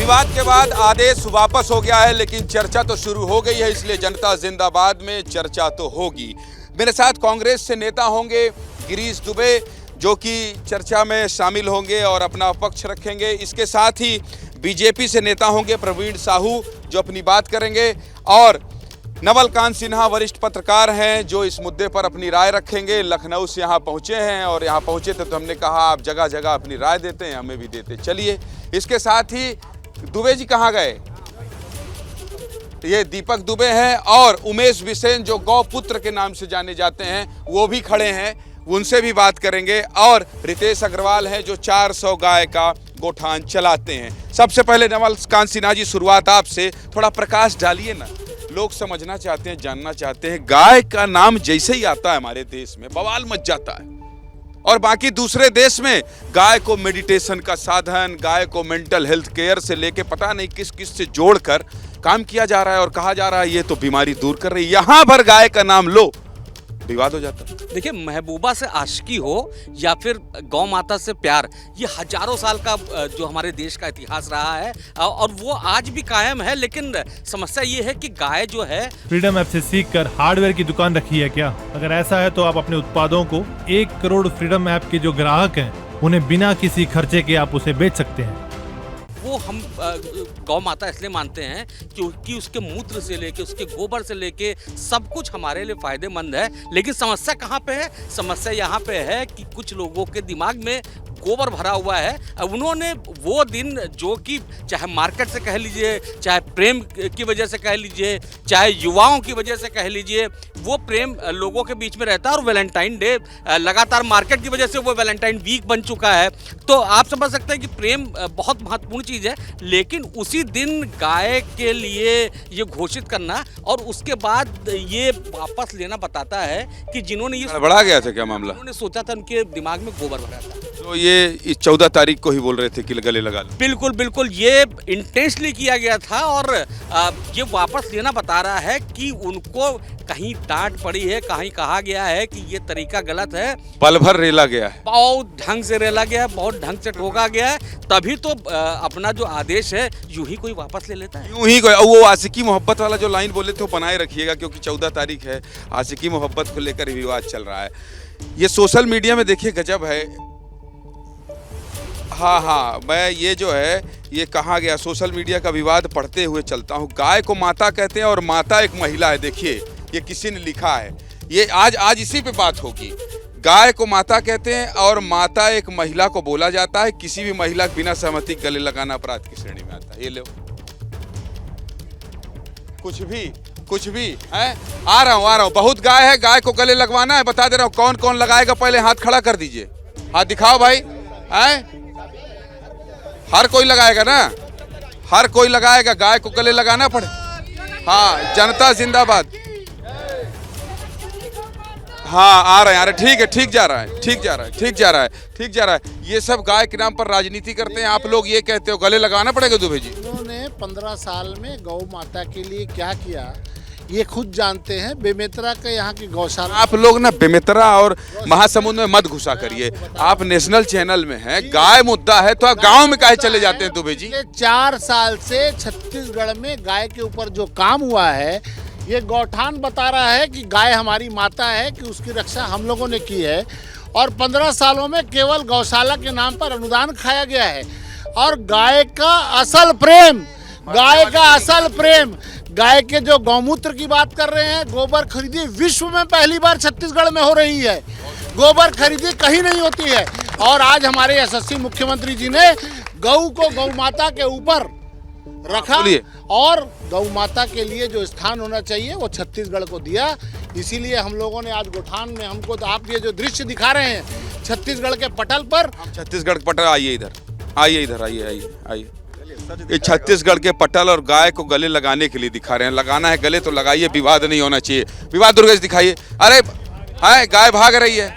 विवाद के बाद आदेश वापस हो गया है, लेकिन चर्चा तो शुरू हो गई है, इसलिए जनता जिंदाबाद में चर्चा तो होगी। मेरे साथ कांग्रेस से नेता होंगे गिरीश दुबे, जो कि चर्चा में शामिल होंगे और अपना पक्ष रखेंगे। इसके साथ ही बीजेपी से नेता होंगे प्रवीण साहू, जो अपनी बात करेंगे, और नवल कांत सिन्हा वरिष्ठ पत्रकार हैं, जो इस मुद्दे पर अपनी राय रखेंगे। लखनऊ से यहाँ पहुँचे हैं और यहाँ पहुँचे थे तो हमने कहा आप जगह जगह अपनी राय देते हैं, हमें भी देते चलिए। इसके साथ ही दुबे जी कहाँ गए? ये दीपक दुबे हैं और उमेश बिसेन, जो गौपुत्र के नाम से जाने जाते हैं, वो भी खड़े हैं, उनसे भी बात करेंगे। और रितेश अग्रवाल हैं, जो 400 गाय का गोठान चलाते हैं। सबसे पहले नवल कांत सिन्हा जी, शुरुआत आपसे, थोड़ा प्रकाश डालिए ना, लोग समझना चाहते हैं, जानना चाहते हैं। गाय का नाम जैसे ही आता है हमारे देश में बवाल मच जाता है, और बाकी दूसरे देश में गाय को मेडिटेशन का साधन, गाय को मेंटल हेल्थ केयर से लेके पता नहीं किस किस से जोड़कर काम किया जा रहा है और कहा जा रहा है ये तो बीमारी दूर कर रही है। यहां पर गाय का नाम लो, विवाद हो जाता है। देखिए, महबूबा से आशिकी हो या फिर गौ माता से प्यार, ये हजारों साल का जो हमारे देश का इतिहास रहा है और वो आज भी कायम है। लेकिन समस्या ये है कि गाय जो है, फ्रीडम ऐप से सीखकर हार्डवेयर की दुकान रखी है क्या? अगर ऐसा है तो आप अपने उत्पादों को 1 करोड़ फ्रीडम ऐप के जो ग्राहक हैं उन्हें बिना किसी खर्चे के आप उसे बेच सकते हैं। वो हम गौ माता इसलिए मानते हैं क्योंकि उसके मूत्र से लेके, उसके गोबर से लेके सब कुछ हमारे लिए फायदेमंद है। लेकिन समस्या कहाँ पे है? समस्या यहाँ पे है कि कुछ लोगों के दिमाग में गोबर भरा हुआ है। उन्होंने वो दिन, जो कि चाहे मार्केट से कह लीजिए, चाहे प्रेम की वजह से कह लीजिए, चाहे युवाओं की वजह से कह लीजिए, वो प्रेम लोगों के बीच में रहता है। और वैलेंटाइन डे लगातार मार्केट की वजह से वो वैलेंटाइन वीक बन चुका है। तो आप समझ सकते हैं कि प्रेम बहुत महत्वपूर्ण चीज़ है। लेकिन उसी दिन गाय के लिए ये घोषित करना और उसके बाद ये वापस लेना बताता है कि जिन्होंने ये बढ़ा गया था क्या मामला? उन्होंने सोचा था, उनके दिमाग में गोबर भरा था। तो ये इस 14 तारीख को ही बोल रहे थे कि गले लगा लो। बिल्कुल बिल्कुल, ये इंटेंशनली किया गया था और ये वापस लेना बता रहा है कि उनको कहीं डांट पड़ी है, कहीं कहा गया है कि ये तरीका गलत है। पल भर रेला गया है, बहुत ढंग से रेला गया है, बहुत ढंग से ठोका गया है, तभी तो अपना जो आदेश है यूं ही कोई वापस ले लेता है। यूं ही कोई, वो आशिकी मोहब्बत वाला जो लाइन बोले थे वो बनाए रखिएगा, क्योंकि 14 तारीख है, आशिकी मोहब्बत को लेकर विवाद चल रहा है। ये सोशल मीडिया में देखिए गजब है। हाँ, मैं ये जो है, ये कहा गया, सोशल मीडिया का विवाद पढ़ते हुए चलता हूँ। गाय को माता कहते हैं और माता एक महिला है। देखिए ये किसी ने लिखा है, ये आज इसी पे बात होगी। गाय को माता कहते हैं और माता एक महिला को बोला जाता है। किसी भी महिला के बिना सहमति गले लगाना अपराध की श्रेणी में आता है। ये लो, कुछ भी है। आ रहा हूँ, बहुत गाय है, गाय को गले लगवाना है, बता दे रहा हूँ कौन कौन लगाएगा। पहले हाथ खड़ा कर दीजिए, हाथ दिखाओ भाई। है हर कोई लगाएगा ना, हर कोई लगाएगा, गाय को गले लगाना पड़े। हाँ, जनता जिंदाबाद। हाँ, आ रहे हैं, ठीक है, ठीक जा रहा है। ये सब गाय के नाम पर राजनीति करते हैं। आप लोग ये कहते हो गले लगाना पड़ेगा दुबे जी। उन्होंने 15 साल में गौ माता के लिए क्या किया ये खुद जानते हैं। बेमेतरा के यहाँ की गौशाला, आप लोग ना बेमेतरा और महासमुंद में मत घुसा करिए। आप नेशनल चैनल में हैं, गाय मुद्दा है तो आप गांव में काहे चले जाते हैं दुबे जी? 4 साल से छत्तीसगढ़ में गाय के ऊपर जो काम हुआ है, ये गौठान बता रहा है कि गाय हमारी माता है, कि उसकी रक्षा हम लोगों ने की है। और 15 सालों में केवल गौशाला के नाम पर अनुदान खाया गया है। और गाय का असल प्रेम, गाय के जो गौमूत्र की बात कर रहे हैं, गोबर खरीदी विश्व में पहली बार छत्तीसगढ़ में हो रही है। गोबर खरीदी कहीं नहीं होती है। और आज हमारे यशस्वी मुख्यमंत्री जी ने गौ को गौ माता के ऊपर रखा और गौ माता के लिए जो स्थान होना चाहिए वो छत्तीसगढ़ को दिया। इसीलिए हम लोगों ने आज गोठान में, हमको तो आप ये जो दृश्य दिखा रहे हैं छत्तीसगढ़ के पटल पर, छत्तीसगढ़ के पटल, आइए इधर, ये छत्तीसगढ़ के पटल और गाय को गले लगाने के लिए दिखा रहे हैं। लगाना है गले तो लगाइए, विवाद नहीं होना चाहिए। विवाद दुर्गेश दिखाइए। अरे हाय, गाय भाग रही है,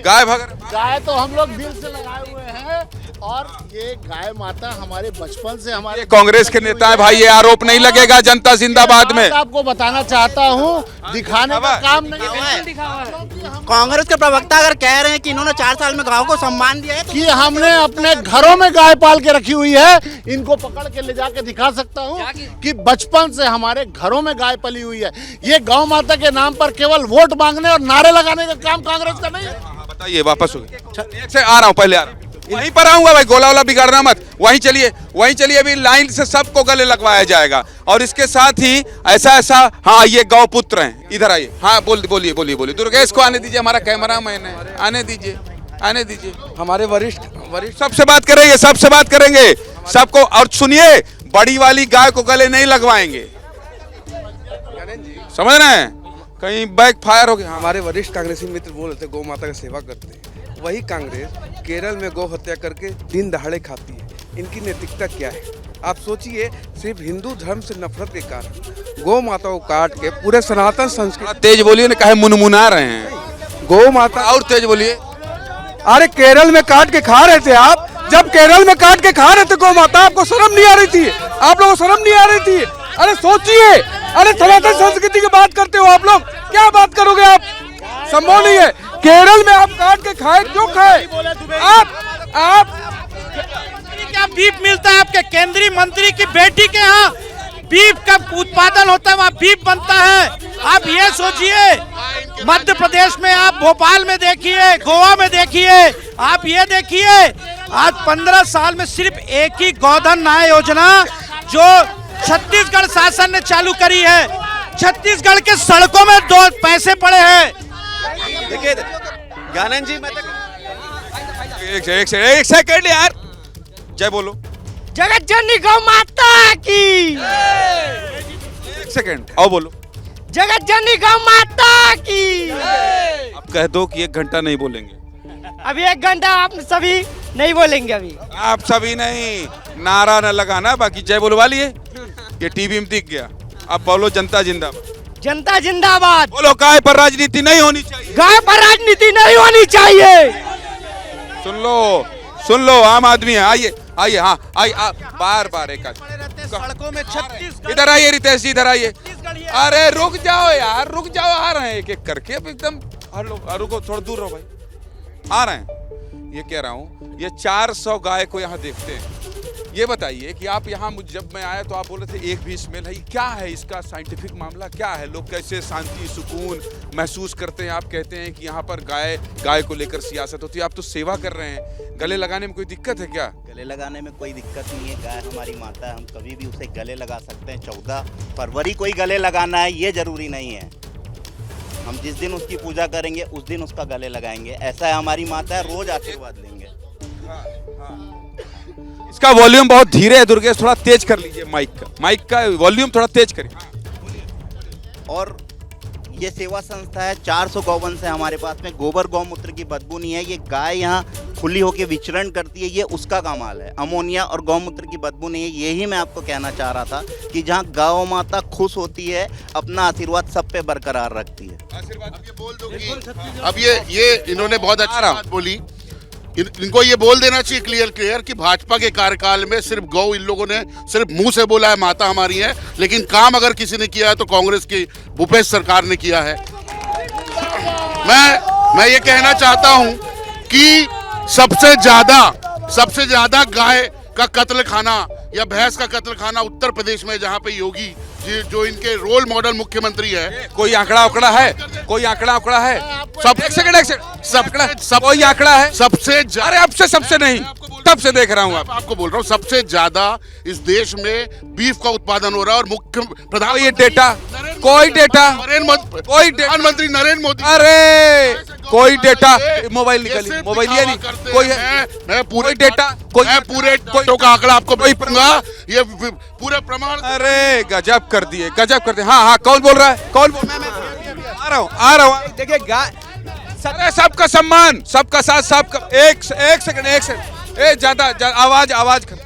गाय भगर गाय तो हम लोग दिल से लगाए हुए हैं, और ये गाय माता हमारे बचपन से हमारे कांग्रेस के नेता है भाई, ये आरोप नहीं लगेगा जनता जिंदाबाद में। आपको बताना चाहता हूँ, दिखाने का काम नहीं है। कांग्रेस के प्रवक्ता अगर कह रहे हैं कि इन्होंने 4 साल में गांव को सम्मान दिया है तो कि हमने अपने घरों में गाय पाल के रखी हुई है, इनको पकड़ के ले जाके दिखा सकता हूँ कि बचपन से हमारे घरों में गाय पली हुई है। ये गौ माता के नाम पर केवल वोट मांगने और नारे लगाने का काम कांग्रेस का नहीं है। बताइए, वापस हो गए एक से आ रहा हूँ, पहले आ रहा हूँ, वहीं पर आऊंगा भाई, गोला वाला बिगाड़ना मत, वहीं चलिए अभी लाइन से सबको गले लगवाया जाएगा। और इसके साथ ही ऐसा हाँ, ये गौ पुत्र हैं, इधर आइए, हाँ बोलिए दुर्गेश को आने दीजिए, हमारा कैमरा मैन है, आने दीजिए हमारे वरिष्ठ सबसे बात करेंगे सबको। और सुनिए, बड़ी वाली गाय को गले नहीं लगवाएंगे, समझ रहे हैं, कहीं बैक फायर हो गया। हमारे वरिष्ठ कांग्रेसी मित्र बोल रहे थे गौ माता का सेवा करते हैं, वही कांग्रेस केरल में गौ हत्या करके दिन दहाड़े खाती है। इनकी नैतिकता क्या है आप सोचिए। सिर्फ हिंदू धर्म से नफरत के कारण गौ माता को काट के पूरे सनातन संस्कृति। तेज बोलिए, कहे मुनमुना रहे हैं, गौ माता और तेज बोलिए। अरे केरल में काट के खा रहे थे आप, जब केरल में काट के खा रहे थे गौ माता, आपको शर्म नहीं आ रही थी? आप लोगों को शर्म नहीं आ रही थी? अरे सोचिए, अरे सनातन संस्कृति की बात करते हो आप लोग, क्या बात करोगे आप? संभव नहीं है। केरल में आप काट के खाए, क्यों खाए आप? क्या बीफ मिलता है आपके केंद्रीय मंत्री की बेटी के यहाँ? बीफ का उत्पादन होता है, वहाँ बीफ बनता है। आप ये सोचिए, मध्य प्रदेश में आप भोपाल में देखिए, गोवा में देखिए, आप ये देखिए, आज 15 साल में सिर्फ एक ही गोधन न्याय योजना जो छत्तीसगढ़ शासन ने चालू करी है, छत्तीसगढ़ के सड़कों में 2 पैसे पड़े हैं। देखिए ज्ञानंद जी, मैं एक सेकंड यार, जय बोलो। जगत जननी गौ माता की, एक सेकंड और बोलो। जगत जननी गौ माता की। अब कह दो कि 1 घंटा नहीं बोलेंगे। अभी 1 घंटा आप सभी नहीं बोलेंगे। अभी आप सभी नहीं, नारा न लगाना, बाकी जय बोलवा लिए, ये टीवी में दिख गया। अब बोलो जनता जिंदाबाद। जनता जिंदाबाद। बोलो गाय पर राजनीति नहीं होनी चाहिए। गाय पर राजनीति नहीं होनी चाहिए। सुन लो आम आदमी है, आइए हाँ आइए, बार एक सड़कों में छत्तीसगढ़। इधर आइए रितेश जी, इधर आइए। अरे रुक जाओ यार, रुक जाओ, आ रहे हैं एक करके। अब एकदम रुको, थोड़ा दूर रहो भाई, आ रहे हैं। ये कह रहा हूँ, ये 400 गाय को यहाँ देखते हैं। ये बताइए कि आप यहाँ, जब मैं आया तो आप बोल रहे थे एक भी स्मेल है, क्या है इसका साइंटिफिक मामला, क्या है? लोग कैसे शांति सुकून महसूस करते हैं? आप कहते हैं कि यहाँ पर गाय को लेकर सियासत होती है, आप तो सेवा कर रहे हैं, गले लगाने में कोई दिक्कत है क्या? गले लगाने में कोई दिक्कत नहीं है, गाय हमारी माता है, हम कभी भी उसे गले लगा सकते हैं। 14 फरवरी को ही गले लगाना है ये जरूरी नहीं है। हम जिस दिन उसकी पूजा करेंगे उस दिन उसका गले लगाएंगे, ऐसा है हमारी माता है, रोज आशीर्वाद लेंगे। इसका वॉल्यूम बहुत धीरे है दुर्गेश, थोड़ा तेज कर लीजिए माइक का वॉल्यूम थोड़ा तेज करिए। और ये सेवा संस्था है, 400 गौवंश है हमारे पास में, गोबर गौमूत्र की बदबू नहीं है। ये गाय यहाँ खुली होकर विचरण करती है, ये उसका कमाल है। अमोनिया और गौमूत्र की बदबू नहीं है। यही मैं आपको कहना चाह रहा था कि जहाँ गौ माता खुश होती है, अपना आशीर्वाद सब पे बरकरार रखती है। अब ये इन्होंने बहुत अच्छी बात बोली। इनको ये बोल देना चाहिए क्लियर कि भाजपा के कार्यकाल में सिर्फ गौ इन लोगों ने सिर्फ मुंह से बोला है माता हमारी है, लेकिन काम अगर किसी ने किया है तो कांग्रेस की भूपेश सरकार ने किया है। मैं ये कहना चाहता हूं कि सबसे ज्यादा गाय का कत्ल खाना या भैंस का कत्ल खाना उत्तर प्रदेश में, जहां पे योगी जो इनके रोल मॉडल मुख्यमंत्री है। कोई आंकड़ा है? सब एक सेकंड, सब कोई आंकड़ा है? सबसे, अरे अब से सबसे नहीं, तब से देख रहा हूँ। आपको बोल रहा हूँ, सबसे ज्यादा इस देश में बीफ का उत्पादन हो रहा है और मुख्य प्रधान, ये डेटा, कोई प्रधानमंत्री नरेंद्र मोदी, अरे कोई डेटा, मोबाइल निकालिए, मोबाइल ये नहीं, कोई है? मैं पूरे डेटा, पूरे का आंकड़ा आपको दूंगा, ये पूरे प्रमाण। अरे गजब कर दिए। हाँ, कौन बोल रहा है? कौन बोल? आ रहा हूँ। देखिए गाय, अरे सबका सम्मान, सबका साथ, सबका एक सेकंड, ज्यादा आवाज कर।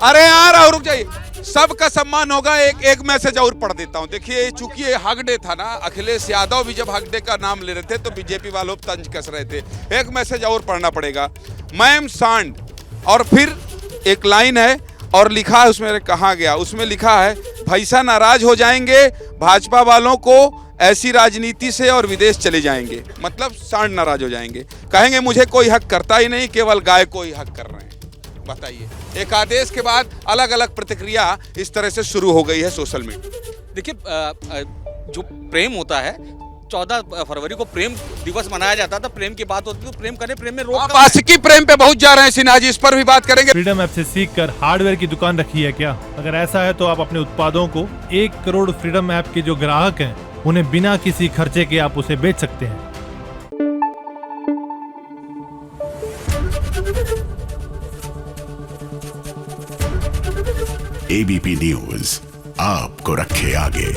अरे आ रहा हूँ, रुक जाइए। सबका सम्मान होगा। एक मैसेज और पढ़ देता हूं। देखिए, चूंकि ये हक डे था ना, अखिलेश यादव भी जब हक डे का नाम ले रहे थे तो बीजेपी वालों तंज कस रहे थे। एक मैसेज और पढ़ना पड़ेगा। मैम सांड, और फिर एक लाइन है और लिखा है, उसमें कहा गया, उसमें लिखा है भैसा नाराज हो जाएंगे भाजपा वालों को ऐसी राजनीति से और विदेश चले जाएंगे। मतलब सांड नाराज हो जाएंगे, कहेंगे मुझे कोई हक करता ही नहीं, केवल गाय को ही हक कर रहे हैं। बताइए, एक आदेश के बाद अलग अलग प्रतिक्रिया इस तरह से शुरू हो गई है सोशल मीडिया। देखिए, जो प्रेम होता है, 14 फरवरी को प्रेम दिवस मनाया जाता था, प्रेम की बात होती तो प्रेम करें, प्रेम में रोक आप आशिकी प्रेम पे बहुत जा रहे हैं सिन्हा जी, इस पर भी बात करेंगे। फ्रीडम ऐप से सीख कर हार्डवेयर की दुकान रखी है क्या? अगर ऐसा है तो आप अपने उत्पादों को 1 करोड़ फ्रीडम ऐप के जो ग्राहक हैं उन्हें बिना किसी खर्चे के आप उसे बेच सकते हैं। एबीपी न्यूज आपको रखे आगे।